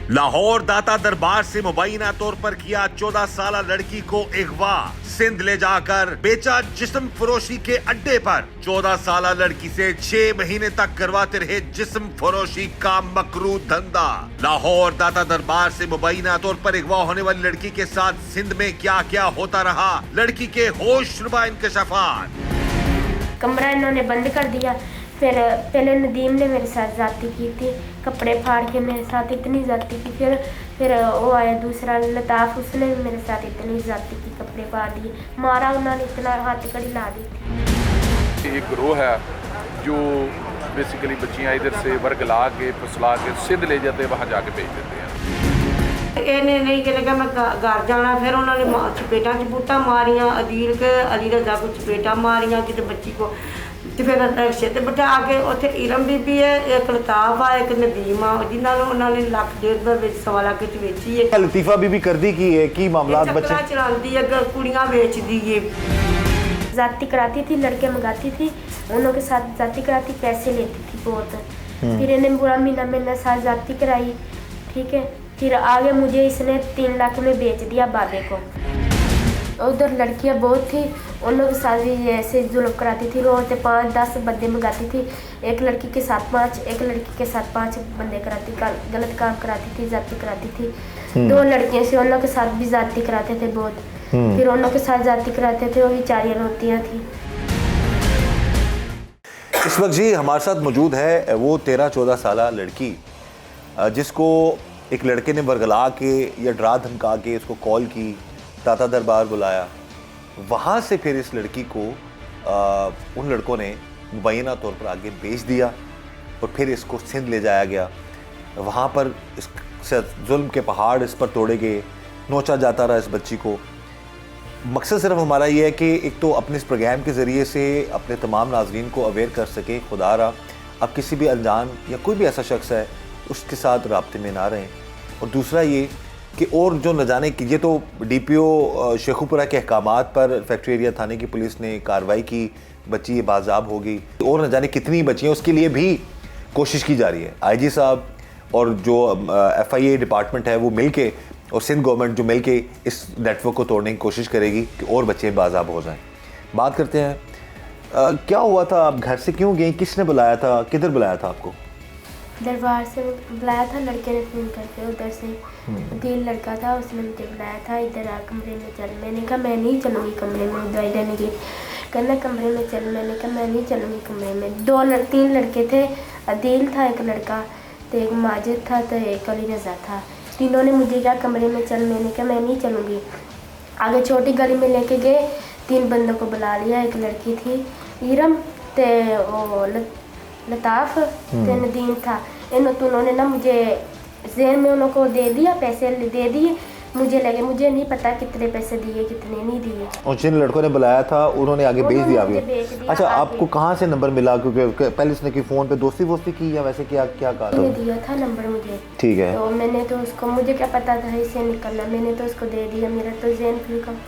लाहौर दाता दरबार से मुबैना तौर पर किया 14 साल लड़की को अगवा, सिंध ले जाकर बेचा जिस्म फरोशी के अड्डे पर। 14 साल लड़की से 6 महीने तक करवाते रहे जिस्म फरोशी का मकरू धंधा। लाहौर दाता दरबार से मुबैना तौर पर अगवा होने वाली लड़की के साथ सिंध में क्या क्या होता रहा, लड़की के होशरुबा इंकशाफात। कमरा इन्होंने बंद कर दिया। फिर पहले नदीम ने मेरे साथ ज़्यादती की थी, कपड़े फाड़ के मेरे साथ इतनी ज़्यादती की। फिर वो आया दूसरा लताफ़, उसने भी मेरे साथ इतनी ज़्यादती की, कपड़े फाड़ दिए, मारा उन्होंने, इतना हाथ कड़ी ला दी थी। एक गिरोह है जो बेसिकली बच्चियाँ इधर से वर्गला के फसला के सिंध ले जाते, वहाँ जाके बेच देते हैं। इन्हें नहीं कि लगा मैं घर जाना, फिर उन्होंने चपेटा चपूटा मारियां, अली रजा को चपेटा मारियां कि बच्ची को। तो फिर रिक्शे ते बिठा के उत्थे इरम बीबी है, एक लताफ आ, एक नदीम आ, जिन्होंने उन्होंने लाख डेढ़ सवा लाख च बेची है। लतीफा बीबी करदी की है की मामला बच्चे चलाती है, कुड़ियां बेचदी है, जाती कराती थी, लड़के मंगाती थी, उन्हों के साथ जाती कराती, पैसे लेती थी बहुत। फिर इन्हें पूरा महीना साथ जाती कराई, ठीक है। फिर आगे मुझे इसने 3 लाख में बेच दिया बाबे को। उधर लड़कियां बहुत थी, उन लोगों के साथ भी ऐसे जुल्म कराती थी। रोज 5-10 बंदे मंगाती थी, एक लड़की के साथ 5, एक लड़की के साथ 5 बंदे कराती, गलत काम कराती थी, जाती कराती थी। 2 लड़कियों से उन लोगों के साथ भी जाती कराते थे बहुत। फिर उन लोगों के साथ जाती कराते थे, वो बेचारियां रोतियाँ थी। इस वक्त जी हमारे साथ मौजूद है वो 13-14 साल लड़की जिसको एक लड़के ने बरगला के या डरा धमका के उसको कॉल की, दाता दरबार बुलाया। वहाँ से फिर इस लड़की को उन लड़कों ने मुबैना तौर पर आगे बेच दिया और फिर इसको सिंध ले जाया गया। वहाँ पर इस जुल्म के पहाड़ इस पर तोड़े गए, नोचा जाता रहा इस बच्ची को। मकसद सिर्फ हमारा ये है कि एक तो अपने इस प्रोग्राम के ज़रिए से अपने तमाम नाज़रीन को अवेयर कर सके, खुदा रहा अब किसी भी अनजान या कोई भी ऐसा शख्स है उसके साथ राब्ते में ना रहें। और दूसरा ये कि और जो न जाने कि ये तो DPO शेखुपुरा के अहकामात पर फैक्ट्री एरिया थाने की पुलिस ने कार्रवाई की, बच्ची ये बाज़ाब होगी, और न जाने कितनी बच्चियाँ, उसके लिए भी कोशिश की जा रही है। IG साहब और जो FIA डिपार्टमेंट है वो मिल के, और सिंध गवर्नमेंट जो मिल के इस नेटवर्क को तोड़ने की कोशिश करेगी कि और बच्चे बाज़ाब हो जाएँ। बात करते हैं क्या हुआ था, आप घर से क्यों गई, किसने बुलाया था, किधर बुलाया था आपको? दरबार से बुलाया था, लड़के ने फ़ोन करके, उधर से दिल लड़का था, उसने मुझे बुलाया था, इधर आ कमरे में चल। मैंने कहा मैं नहीं चलूँगी कमरे में, दवाई लेने की। कहना कमरे में चल, मैंने कहा मैं नहीं चलूँगी कमरे में। 3 लड़के थे, अदील था एक लड़का, तो एक माजिद था, तो एक अली रज़ा था। तीनों ने मुझे कहा कमरे में चल, मैंने कहा मैं नहीं चलूँगी। आगे छोटी गली में लेके गए, 3 बंदों को बुला लिया, एक लड़की थी इरम, तो लताफ़, तो नदीम था। इन दोनों ने ना मुझे जेन में उनको दे दिया, पैसे दे दिए, मुझे लगे, मुझे नहीं पता कितने पैसे दिए कितने नहीं दिए। और जिन लड़कों ने बुलाया था उन्होंने आगे भेज दिया आपको? अच्छा, आपको कहाँ से नंबर मिला? क्योंकि पहले उसने की फ़ोन पे दोस्ती वोस्ती की या वैसे क्या कहा था? दिया था नंबर मुझे, ठीक है। तो मैंने तो उसको, मुझे क्या पता था इससे निकलना, मैंने तो उसको दे दिया, मेरा तो जेन फिर का।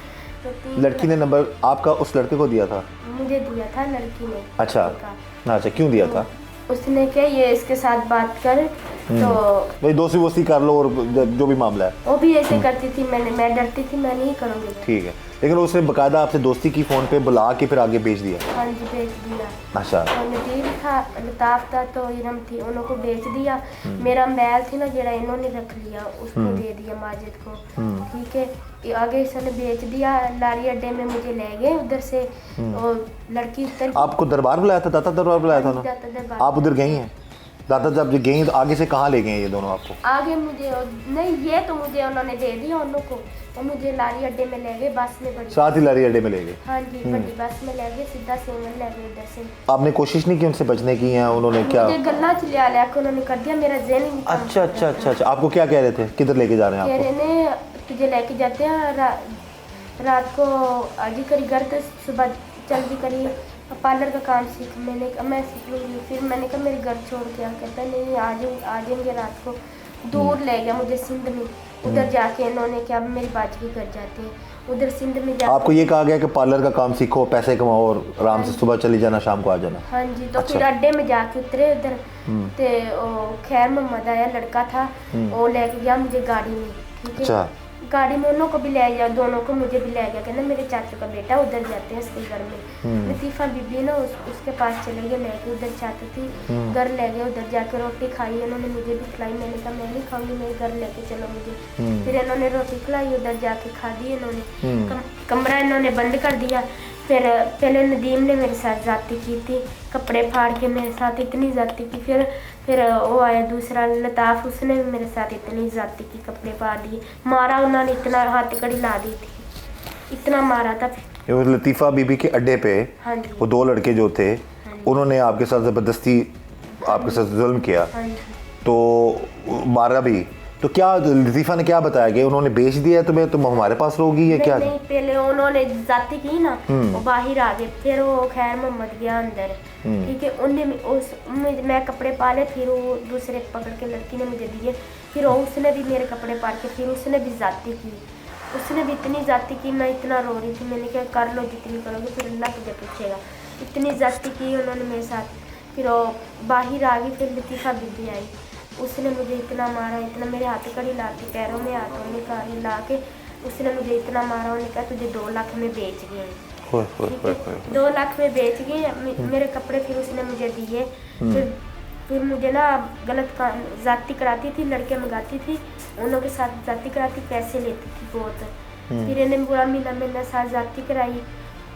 तो लड़की ने नंबर आपका उस लड़के को दिया था? मुझे दिया था लड़की ने। अच्छा, क्यों दिया था? उसने क्या, ये इसके साथ बात कर, तो भाई दोस्ती वोस्ती कर लो और जो भी मामला है। वो भी ऐसे करती थी, मैं डरती थी, मैं नहीं करूँगी। ठीक है, लेकिन उसने बकायदा आपसे दोस्ती की फ़ोन पे बुला के फिर आगे भेज दिया? हाँ जी, भेज दिया। अच्छा, तो नदीर था, लताफ़ था, तो इरम थी, उनको बेच दिया। मेरा मैल थी ना जरा, इन्होंने रख लिया, उसको दे दिया माजिद को, ठीक है। आगे इसने बेच दिया, लारी अड्डे में मुझे ले गए उधर से, और लड़की उतर। आपको दरबार बुलाया था, दाता दरबार बुलाया था ना? आप उधर गई हैं? दादा जब गई तो आगे से कहाँ ले गए ये दोनों आपको? आगे मुझे नहीं, ये तो मुझे उन्होंने दे दिया उन लोग को, और मुझे लारी अड्डे में ले गए, बस में बड़ी, साथ ही लारी अड्डे में ले गए? हाँ जी, बड़ी बस में ले गए, सीधा सेवन ले गए उधर से। आपने कोशिश नहीं की उनसे बचने की? या उन्होंने क्या गला लिया के उन्होंने कर दिया, मेरा जेल ही। अच्छा, आपको क्या कह रहे थे, किधर लेके जा रहे हैं आपको? कह रहे ने तुझे लेके जाते हैं, रात को आज ही करी घर, तो सुबह जल्दी करी, पार्लर का काम सीख। मैंने कहा मैं सीख लूँगी। फिर मैंने कहा मेरे घर छोड़ के आ, कहता नहीं आ जाएंगे रात को। दूर ले गया मुझे सिंध में, उधर जाके इन्होंने क्या मेरी बाजी के घर जाते हैं, उधर सिंध में जा। आपको ये कहा गया कि पार्लर का काम सीखो, पैसे कमाओ और आराम से सुबह चली जाना, शाम को आ जाना? हाँ जी। तो अच्छा। फिर अड्डे में जाके उतरे उधर, ते खैर मोहम्मद आया लड़का था, वो लेके गया मुझे गाड़ी में, ठीक है। अच्छा। गाड़ी में उन्हों को भी ले गया, दोनों को मुझे भी ले गया, कहना मेरे चाचू का बेटा उधर जाते हैं उसके घर में। लतीफ़ा बीबी ना उसके पास चले गए, मैं भी उधर चाहती थी, घर ले गए, उधर जाके रोटी खाई, उन्होंने मुझे भी खिलाई, मैंने कहा मैं नहीं खाऊंगी, मैं घर लेके चलो मुझे। फिर इन्होंने रोटी खिलाई, उधर जाके खा दी इन्होंने, कमरा इन्होंने बंद कर दिया। फिर पहले नदीम ने मेरे साथ जाती की थी, कपड़े फाड़ के मेरे साथ इतनी जाती की। फिर वो आया दूसरा लताफ़, उसने भी मेरे साथ इतनी जाती की, कपड़े फाड़ दिए, मारा उन्होंने, इतना हाथ कड़ी ला दी थी, इतना मारा था। ये वो लतीफ़ा बीबी के अड्डे पे हाँ जी। वो 2 लड़के जो थे, उन्होंने आपके साथ ज़बरदस्ती आपके साथ जुल्म किया, हाँ जी। तो मारा भी। तो क्या लतीफ़ा ने क्या बताया कि उन्होंने बेच दिया तुम्हें, तुम हमारे पास रहोगी या क्या? नहीं, पहले उन्होंने जाती की ना, वो बाहर आ गए, फिर वो खैर मोहम्मद गया अंदर, ठीक है। मैं कपड़े पाले, फिर वो दूसरे पकड़ के लड़की ने मुझे दिए, फिर उसने भी मेरे कपड़े पाल के, फिर उसने भी जाती की, उसने भी इतनी जाती की, मैं इतना रो रही थी, मैंने कहा कर लो जितनी करोगे, फिर अल्लाह तुझे पूछेगा। इतनी जाती की उन्होंने मेरे साथ। फिर वो बाहर आ गई, फिर लतीफ़ा बीबी आई, उसने मुझे इतना मारा, इतना, मेरे हाथ कड़ी ला के, पैरों में हाथों में कड़ी ला के उसने मुझे इतना मारा। उन्होंने कहा तुझे 2 लाख में बेच गए, 2 लाख में बेच गए मेरे कपड़े। फिर उसने मुझे दिए। फिर मुझे ना गलत काम जाती कराती थी, लड़के मंगाती थी, उन्हों के साथ जाती कराती, पैसे लेती थी बहुत। फिर इन्हें पूरा महीना साथ जाती कराई,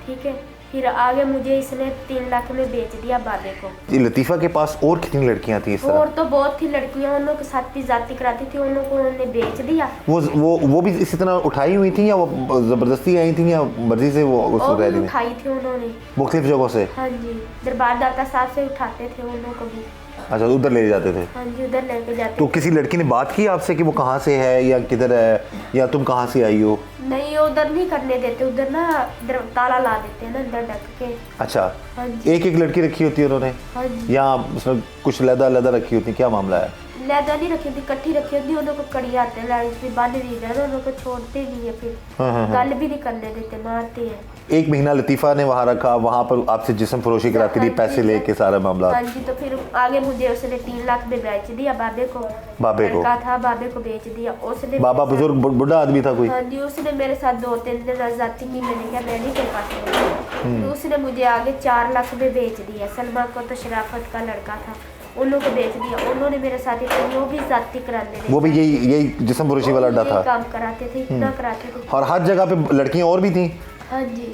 ठीक है। फिर आगे मुझे इसने 3 लाख में बेच दिया बाबे को। ये लतीफ़ा के पास और कितनी लड़कियां थी इस तरह? और तो बहुत थी लड़कियां, उन्हों के साथ भी जाती कराती थी, उन्हों को उन्होंने बेच दिया। वो भी इसी तरह उठाई हुई थी या वो जबरदस्ती आई थी या मर्जी से वो उस और रैली भी में? उठाई थी उन्होंने मुख्तलिफ जगहों से? हाँ जी, दरबार दाता साहब से उठाते थे उन्हों को भी। अच्छा, उधर ले जाते थे? हाँ जी, उधर लेके जाते। तो किसी लड़की ने बात की आपसे कि वो कहाँ से है या किधर है या तुम कहाँ से आई हो? नहीं, उधर नहीं करने देते, उधर ना ताला ला देते हैं ना अंदर ढक के। अच्छा। हाँ जी। एक लड़की रखी होती है उन्होंने हाँ जी। या उसमें कुछ लदा रखी होती, क्या मामला है? लैदा नहीं रखी थी, इकट्ठी रखी होती, उन्हों को कड़ी आते हैं, लाइन से बांध दी जाए, उन्हों को छोड़ते नहीं है, फिर गल भी नहीं करने देते, मारते हैं। 1 महीना लतीफ़ा ने वहाँ रखा, वहाँ पर आपसे जिस्म फरोशी कराती रही, पैसे लेके सारा मामला? हाँ जी। तो फिर आगे मुझे उसने 3 लाख में बेच दिया बाबे को। बाबे को? लड़का था, बाबे को बेच दिया उसने। बाबा बुजुर्ग बुढ़ा आदमी था कोई? हाँ जी, उसने मेरे साथ 2-3 दिन जाती की, मैंने कहा मैं नहीं कर पाती। तो उसने मुझे आगे 4 लाख में बेच दिया। सलमा को तो शराफत का लड़का था, उन्होंने बेच दिया। उन्होंने मेरे साथ इतनी, वो भी जाती कराने वो भी यही जिस्म फरोशी वाला अड्डा था? काम कराते थे, इतना कराते थे। और हर जगह पे लड़कियां और भी थी? हाँ जी।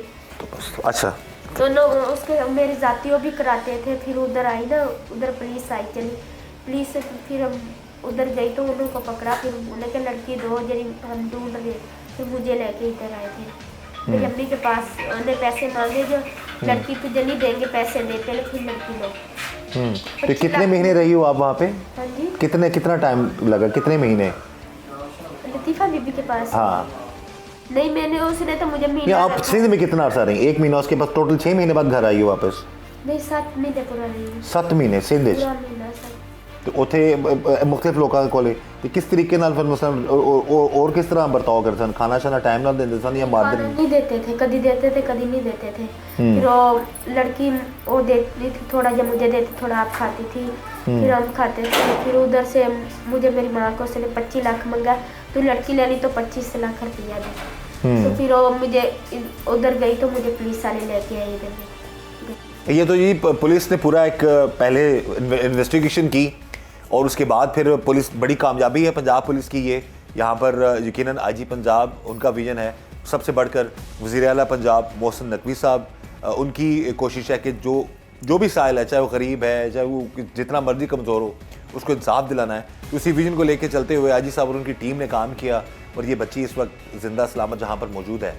अच्छा। तो लोग उसके मेरी जाती वो भी कराते थे। फिर उधर आई ना, उधर पुलिस आई, चली पुलिस से फिर हम उधर गई तो उन्होंने को पकड़ा। फिर उन्होंने कहा लड़की दो, जरी हम ढूंढ रहे। फिर मुझे लेके इधर आए थे। मेरी अम्मी के पास उन्हें पैसे मांगे, जो लड़की तुझे नहीं देंगे पैसे दे, पहले फिर लड़की लो। तो कितने महीने रही हो आप वहाँ पे? हाँ जी। कितना टाइम लगा, कितने महीने? लतीफ़ा बीबी के पास? हाँ। नहीं, मैंने उसने तो मुझे ये महीना आप रखा। सिंध में कितना अर्सा रही? 1 महीना, उसके बाद टोटल 6 महीने बाद घर आई हो वापस? नहीं, 7 महीने पूरा नहीं, 7 महीने सिंध विच? पूरा महीना सर। तो ਉੱਥੇ ਮੁxਤਲਿਫ ਲੋਕਾਂ ਕੋਲੇ ਤੇ ਕਿਸ ਤਰੀਕੇ ਨਾਲ ਫਿਰ ਮਸਲਨ और किस तरह बर्ताव करते सन? खाना शाना टाइम ਨਾਲ ਦਿੰਦੇ ਸਨ ਜਾਂ ਮਾਰਦੇ खाना नहीं देते थे, कभी देते थे कभी नहीं देते थे। फिर वो लड़की वो देती थी थोड़ा, जब मुझे देती थोड़ा आप खाती थी, फिर हम खाते थे। फिर उधर से मुझे मेरी माँ को उसने 25 लाख मंगा, तो लड़की ले ली तो 25 लाख रुपया दी। तो फिर वो मुझे उधर गई तो मुझे पुलिस वाले लेके आई इधर। ये तो जी पुलिस ने पूरा एक पहले इन्वेस्टिगेशन की और उसके बाद फिर पुलिस, बड़ी कामयाबी है पंजाब पुलिस की ये। यहाँ पर यकीनन आईजी पंजाब, उनका विजन है सबसे बढ़कर वज़ीर आला पंजाब मोहसिन नकवी साहब, उनकी कोशिश है कि जो भी साइल है, चाहे वो गरीब है, चाहे वो जितना मर्जी कमज़ोर हो, उसको इंसाफ दिलाना है। उसी विजन को लेकर चलते हुए आईजी साहब और उनकी टीम ने काम किया और ये बच्ची इस वक्त ज़िंदा सलामत जहाँ पर मौजूद है।